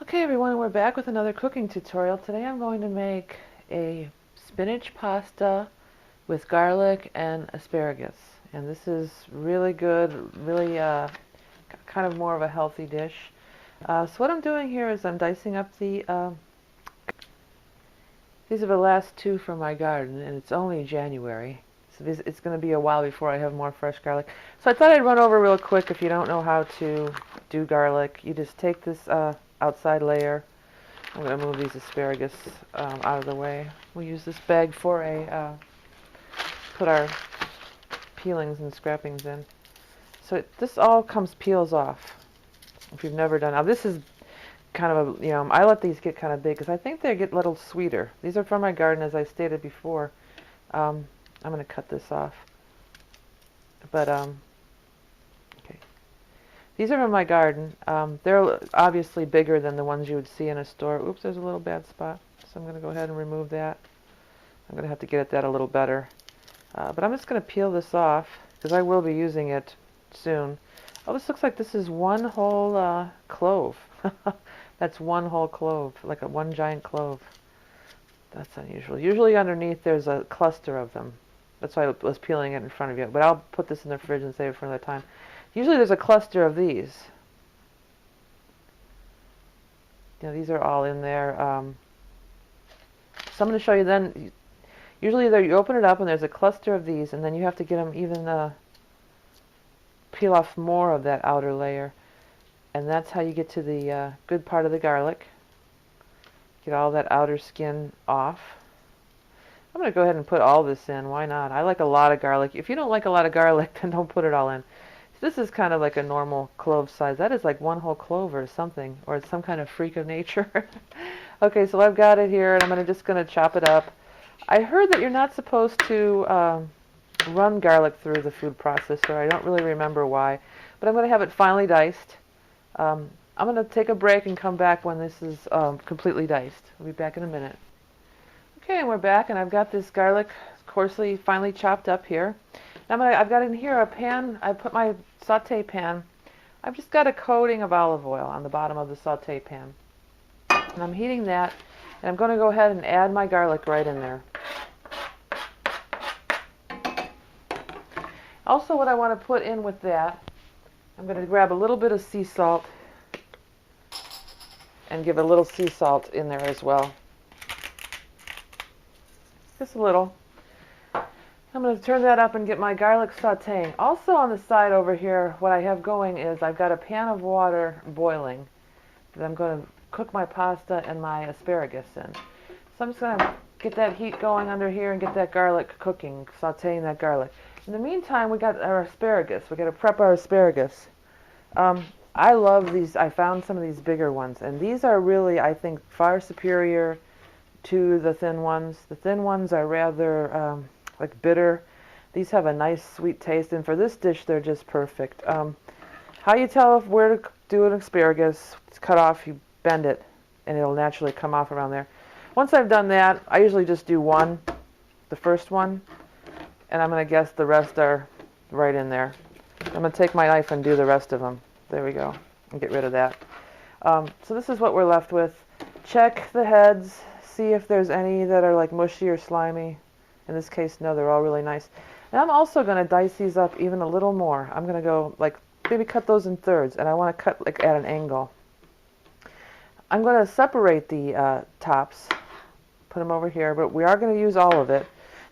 Okay everyone, we're back with another cooking tutorial. Today I'm going to make a spinach pasta with garlic and asparagus. And this is really good, really kind of more of a healthy dish. So what I'm doing here is I'm dicing up these are the last two from my garden, and it's only January. So it's going to be a while before I have more fresh garlic. So I thought I'd run over real quick. If you don't know how to do garlic, you just take this outside layer. I'm going to move these asparagus out of the way. We use this bag for put our peelings and scrapings in. So this all peels off if you've never done. Now this is kind of I let these get kind of big because I think they get a little sweeter. These are from my garden, as I stated before. I'm going to cut this off. But, okay. These are from my garden. They're obviously bigger than the ones you would see in a store. Oops, there's a little bad spot. So I'm going to go ahead and remove that. I'm going to have to get at that a little better. But I'm just going to peel this off because I will be using it soon. Oh, this looks like this is one whole clove. That's one whole clove, like one giant clove. That's unusual. Usually underneath there's a cluster of them. That's why I was peeling it in front of you. But I'll put this in the fridge and save it for another time. Usually there's a cluster of these. These are all in there. So I'm going to show you then. Usually you open it up and there's a cluster of these, and then you have to get them even peel off more of that outer layer. And that's how you get to the good part of the garlic. Get all that outer skin off. I'm going to go ahead and put all this in. Why not? I like a lot of garlic. If you don't like a lot of garlic, then don't put it all in. This is kind of like a normal clove size. That is like one whole clove or something, or it's some kind of freak of nature. Okay, so I've got it here, and I'm just going to chop it up. I heard that you're not supposed to run garlic through the food processor. I don't really remember why, but I'm going to have it finely diced. I'm going to take a break and come back when this is completely diced. I'll be back in a minute. Okay, and we're back, and I've got this garlic coarsely, finely chopped up here. Now I've got in here a pan. I put my saute pan. I've just got a coating of olive oil on the bottom of the saute pan. And I'm heating that, and I'm going to go ahead and add my garlic right in there. Also, what I want to put in with that, I'm going to grab a little bit of sea salt and give a little sea salt in there as well. Just a little. I'm going to turn that up and get my garlic sautéing. Also on the side over here, what I have going is I've got a pan of water boiling that I'm going to cook my pasta and my asparagus in. So I'm just going to get that heat going under here and get that garlic cooking, sautéing that garlic. In the meantime, we got our asparagus. We got to prep our asparagus. I love these. I found some of these bigger ones, and these are really, I think, far superior to the thin ones. The thin ones are rather like bitter. These have a nice sweet taste, and for this dish they're just perfect. How you tell where to do an asparagus, it's cut off, you bend it, and it'll naturally come off around there. Once I've done that, I usually just do one, the first one, and I'm going to guess the rest are right in there. I'm going to take my knife and do the rest of them. There we go, and get rid of that. So this is what we're left with. Check the heads, see if there's any that are like mushy or slimy. In this case, no, they're all really nice. And I'm also going to dice these up even a little more. I'm going to go like maybe cut those in thirds, and I want to cut like at an angle. I'm going to separate the tops, put them over here, but we are going to use all of it.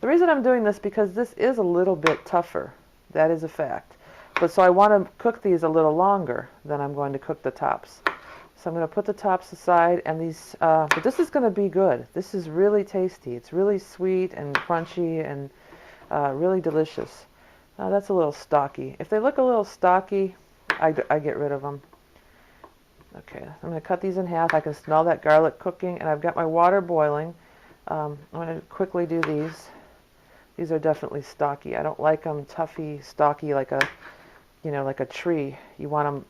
The reason I'm doing this because this is a little bit tougher. That is a fact. But so I want to cook these a little longer than I'm going to cook the tops. So I'm going to put the tops aside, and these, but this is going to be good. This is really tasty. It's really sweet and crunchy and really delicious. That's a little stocky. If they look a little stocky, I get rid of them. Okay, I'm going to cut these in half. I can smell that garlic cooking, and I've got my water boiling. I'm going to quickly do these. These are definitely stocky. I don't like them toughy, stocky like a, like a tree. You want them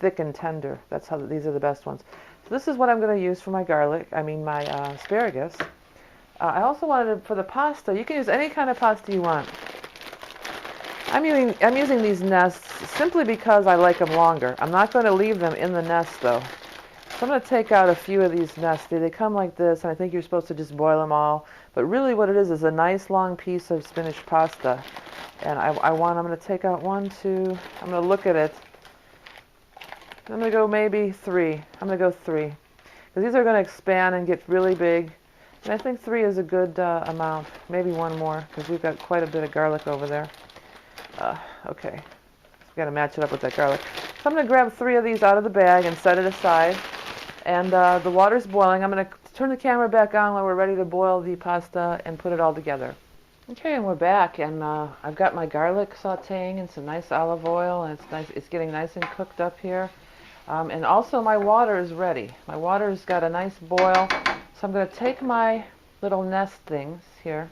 thick and tender. That's how these are the best ones. So this is what I'm going to use for my my asparagus. I also wanted for the pasta. You can use any kind of pasta you want. I'm using these nests simply because I like them longer. I'm not going to leave them in the nest though. So I'm going to take out a few of these nests. They come like this, and I think you're supposed to just boil them all. But really what it is a nice long piece of spinach pasta. And I'm going to take out one, two, I'm going to look at it. I'm going to go maybe three. I'm going to go three. Because these are going to expand and get really big. And I think three is a good amount. Maybe one more, because we've got quite a bit of garlic over there. Okay. We've got to match it up with that garlic. So I'm going to grab three of these out of the bag and set it aside. And the water's boiling. I'm going to turn the camera back on while we're ready to boil the pasta and put it all together. Okay, and we're back, and I've got my garlic sautéing in some nice olive oil, and it's nice. It's getting nice and cooked up here. And also my water is ready. My water's got a nice boil. So I'm going to take my little nest things here,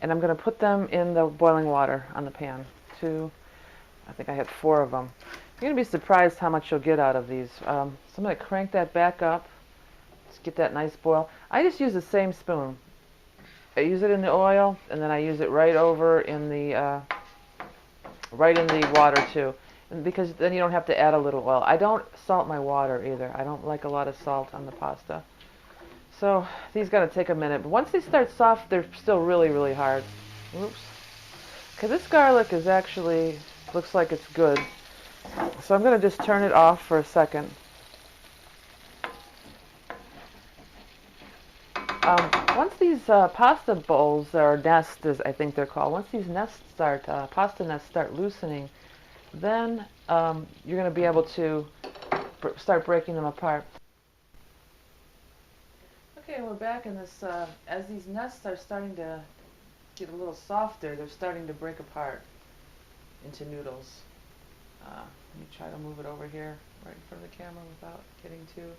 and I'm going to put them in the boiling water on the pan. I think I had 4 of them. You're going to be surprised how much you'll get out of these. So I'm going to crank that back up. Just get that nice boil. I just use the same spoon. I use it in the oil, and then I use it right over in the water too. And because then you don't have to add a little oil. I don't salt my water either. I don't like a lot of salt on the pasta. So these got to take a minute. But once they start soft, they're still really, really hard. Oops. Okay, this garlic is actually, looks like it's good. So I'm going to just turn it off for a second. Once these pasta bowls, or nests, as I think they're called, once these nests start, pasta nests start loosening, then you're going to be able to start breaking them apart. Okay, we're back in this, as these nests are starting to get a little softer, they're starting to break apart into noodles. Let me try to move it over here, right in front of the camera without getting too...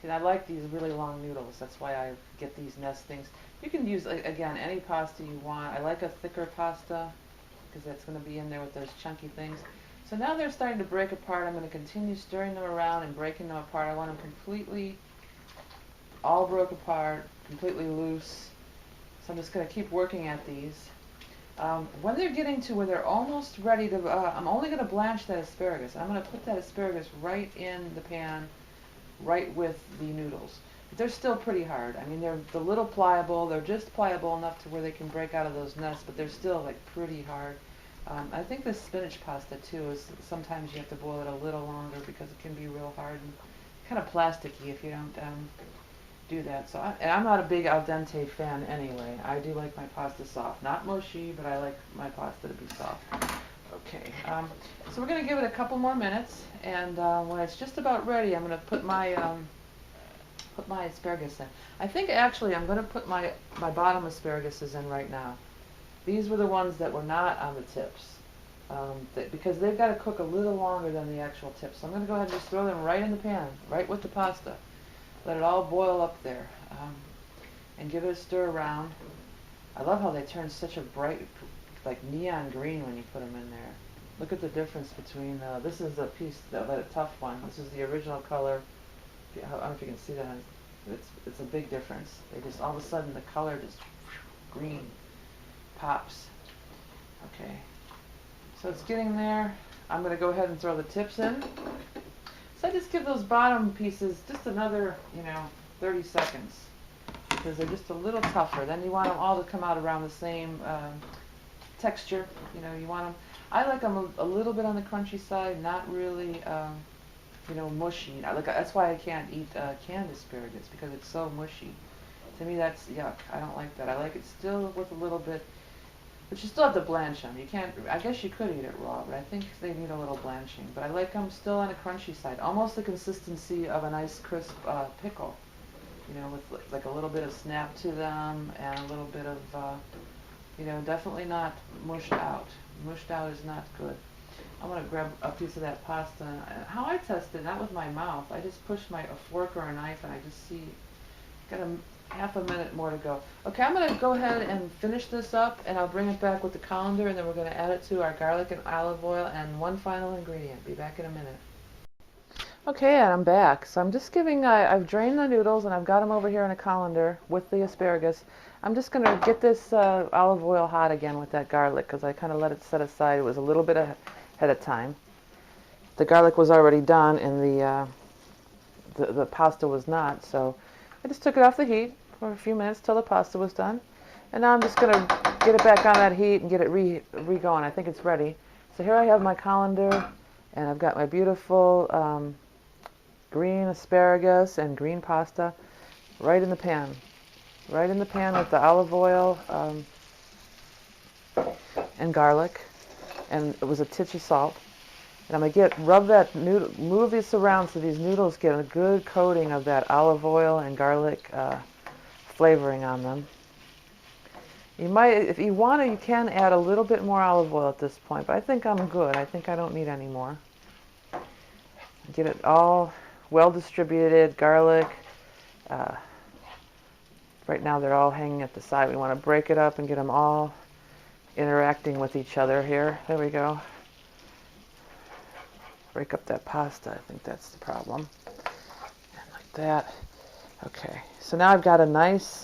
And I like these really long noodles. That's why I get these nest things. You can use, again, any pasta you want. I like a thicker pasta because that's going to be in there with those chunky things. So now they're starting to break apart. I'm going to continue stirring them around and breaking them apart. I want them completely all broke apart, completely loose. So I'm just going to keep working at these. When they're getting to where they're almost ready to, I'm only going to blanch that asparagus. I'm going to put that asparagus right in the pan, right with the noodles. But they're still pretty hard. I mean, they're a little pliable. They're just pliable enough to where they can break out of those nests, but they're still like pretty hard. I think this spinach pasta too is sometimes you have to boil it a little longer because it can be real hard and kind of plasticky if you don't do that. So and I'm not a big al dente fan anyway. I do like my pasta soft, not mushy, but I like my pasta to be soft. Okay, so we're going to give it a couple more minutes, and when it's just about ready, I'm going to put my asparagus in. I think actually I'm going to put my bottom asparaguses in right now. These were the ones that were not on the tips, because they've got to cook a little longer than the actual tips. So I'm going to go ahead and just throw them right in the pan, right with the pasta. Let it all boil up there, and give it a stir around. I love how they turn such a bright, like neon green when you put them in there. Look at the difference between, this is a piece, a tough one. This is the original color. I don't know if you can see that. It's a big difference. They just, all of a sudden, the color just green pops. Okay. So it's getting there. I'm going to go ahead and throw the tips in. So I just give those bottom pieces just another, 30 seconds. Because they're just a little tougher. Then you want them all to come out around the same texture. You want them, I like them a little bit on the crunchy side, not really, mushy. That's why I can't eat canned asparagus, because it's so mushy. To me, that's yuck. I don't like that. I like it still with a little bit, but you still have to blanch them. You can't, I guess you could eat it raw, but I think they need a little blanching. But I like them still on the crunchy side, almost the consistency of a nice crisp pickle. With like a little bit of snap to them and a little bit of, definitely not mushed out. Mushed out is not good. I'm going to grab a piece of that pasta. How I test it, not with my mouth. I just push a fork or a knife, and I just see, got half a minute more to go. Okay, I'm going to go ahead and finish this up, and I'll bring it back with the colander, and then we're going to add it to our garlic and olive oil and one final ingredient. Be back in a minute. Okay, and I'm back. So I'm just I've drained the noodles, and I've got them over here in a colander with the asparagus. I'm just going to get this olive oil hot again with that garlic, because I kind of let it set aside. It was a little bit ahead of time. The garlic was already done in the the pasta was not. So I just took it off the heat for a few minutes till the pasta was done. And now I'm just going to get it back on that heat and get it re-going. I think it's ready. So here I have my colander, and I've got my beautiful green asparagus and green pasta right in the pan. Right in the pan with the olive oil and garlic. And it was a titch of salt. And I'm going to rub that noodle, move this around so these noodles get a good coating of that olive oil and garlic flavoring on them. You might, if you want to, you can add a little bit more olive oil at this point, but I think I'm good. I think I don't need any more. Get it all well distributed, garlic. Right now they're all hanging at the side. We want to break it up and get them all interacting with each other here. There we go. Break up that pasta. I think that's the problem. And like that. Okay. So now I've got a nice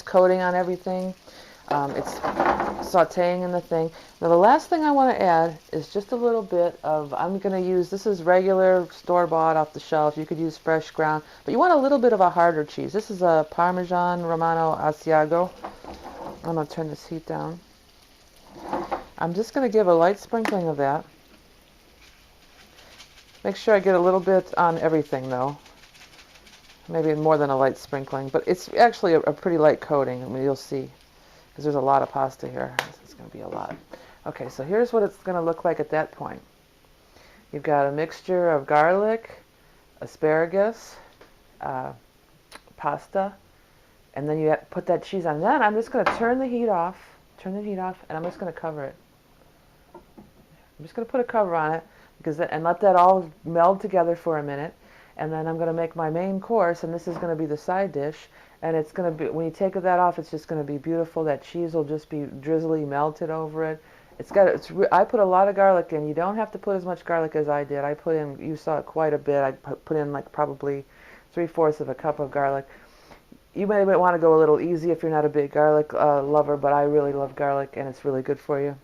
coating on everything. It's sautéing in the thing. Now the last thing I want to add is just a little bit of, I'm going to use, this is regular store-bought off the shelf. You could use fresh ground, but you want a little bit of a harder cheese. This is a Parmesan Romano Asiago. I'm going to turn this heat down. I'm just going to give a light sprinkling of that. Make sure I get a little bit on everything though. Maybe more than a light sprinkling, but it's actually a pretty light coating. I mean, you'll see, because there's a lot of pasta here. It's going to be a lot. Okay, so here's what it's going to look like at that point. You've got a mixture of garlic, asparagus, pasta, and then you put that cheese on. Then I'm just going to turn the heat off, and I'm just going to cover it. I'm just going to put a cover on it and let that all meld together for a minute. And then I'm going to make my main course, and this is going to be the side dish. And it's going to be, when you take that off, it's just going to be beautiful. That cheese will just be drizzly melted over it. I put a lot of garlic in. You don't have to put as much garlic as I did. I put in, you saw it quite a bit. I put in like probably 3/4 of a cup of garlic. You may want to go a little easy if you're not a big garlic lover, but I really love garlic, and it's really good for you.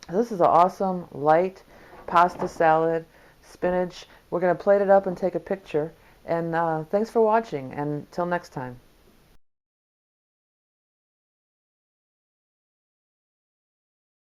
This is an awesome, light pasta salad, spinach. We're going to plate it up and take a picture. And thanks for watching, and till next time.